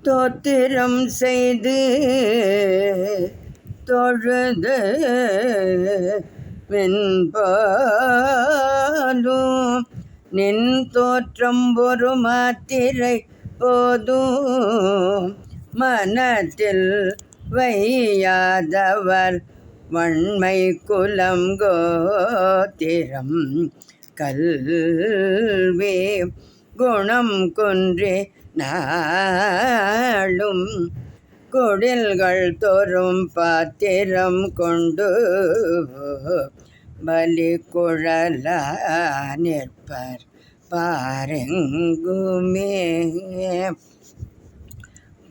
தோத்திரம் செய்து தொழுது வெண்பாலும் நின் தோற்றம் ஒரு மாத்திரை போதும் மனத்தில் வையாதவர் வன்மை குலம் கோத்திரம் கல்வி குணம் குன்றி நாளும் குடில்கள் தோறும் பாத்திரம் கொண்டு பலி குழல நிற்பர் பாரெங்குமே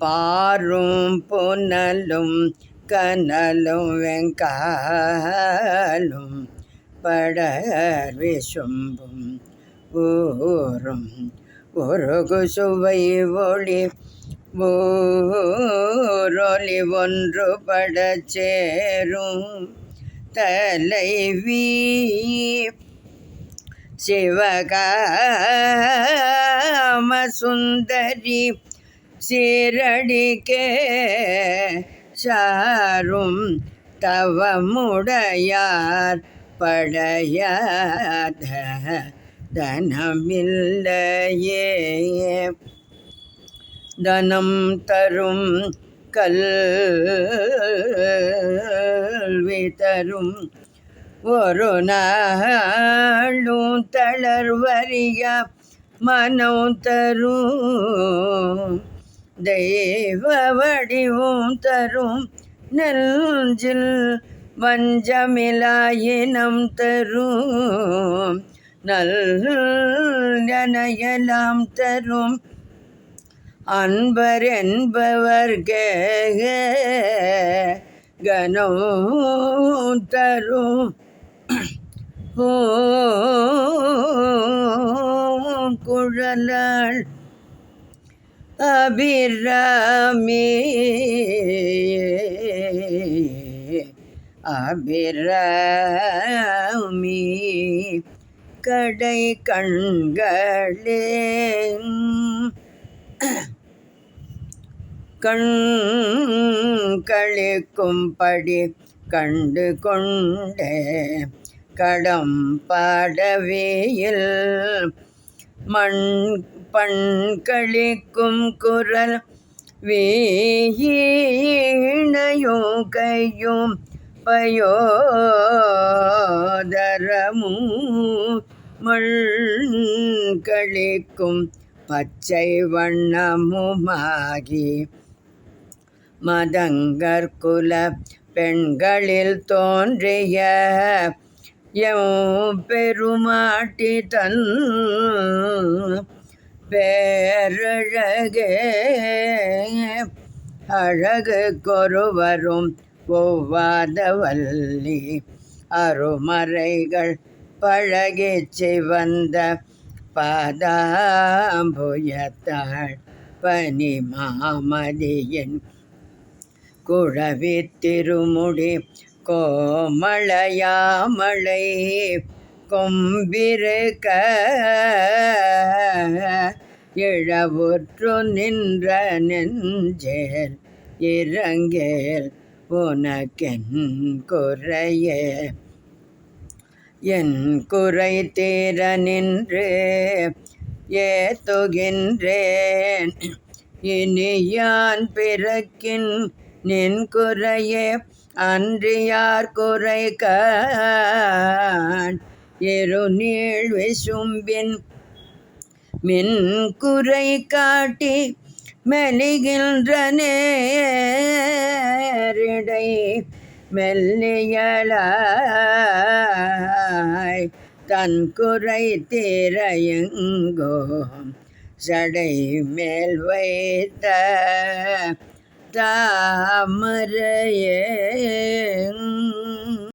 பாரும் புனலும் கனலும் வெங்காலும் படர் விசும்பும் ஊரும் ஒருகு சுவை ஒளி ஊரொலி ஒன்று படச் சேரும் தலைவி சிவகாம சுந்தரி சீரடிக்கே சாரும் தவமுடையார் படையாத தனமில்லையே தனம் தரும் கல்வி தரும் ஒரு நாளும் தளர்வறியா மனம் தரும் தெய்வ வடிவும் தரும் நெஞ்சில் வஞ்சமிலாயினம் தரும் நல்லனையெல்லாம் தரும் அன்பர் என்பவர்கே கனம் தரும் குழலாள் அபிராமி அபிராமி கடை கண்களே கண் கழிக்கும்படி கண்டு கொண்டே கடம் பாடவேயில் மண் பண் கழிக்கும் குரல் வீணையும் கையும் பயோதரமும் மண் கழிக்கும் பச்சை வண்ணமுமாகி மதங்கற்குல பெண்களில் தோன்றிய பெருமாட்டி தன் பேரழகே அழகு கொருவரும் ஒவ்வாதவல்லி அருமறைகள் பழகிச் சிவந்த பாதாம்புயத்தாள் பனி மாமதியின் குழவி திருமுடி கோமளையாமலை கொம்பிருக்க இழவுற்று நின்ற நெஞ்சேல் இறங்கேல் உனக்கென் குறையே என் குறை தீர நின்று ஏத்துகின்றேன் இனி யான் பிறக்கின் நின் குறையே அன்றியார் குறை காண் இருநீள் விசும்பின் மின் குறை காட்டி மெலிகின்ற நேரிடை மெல்லியலாய் தன் குறை தீரையெங்கோ சடை மேல் வைத்த தாமரையே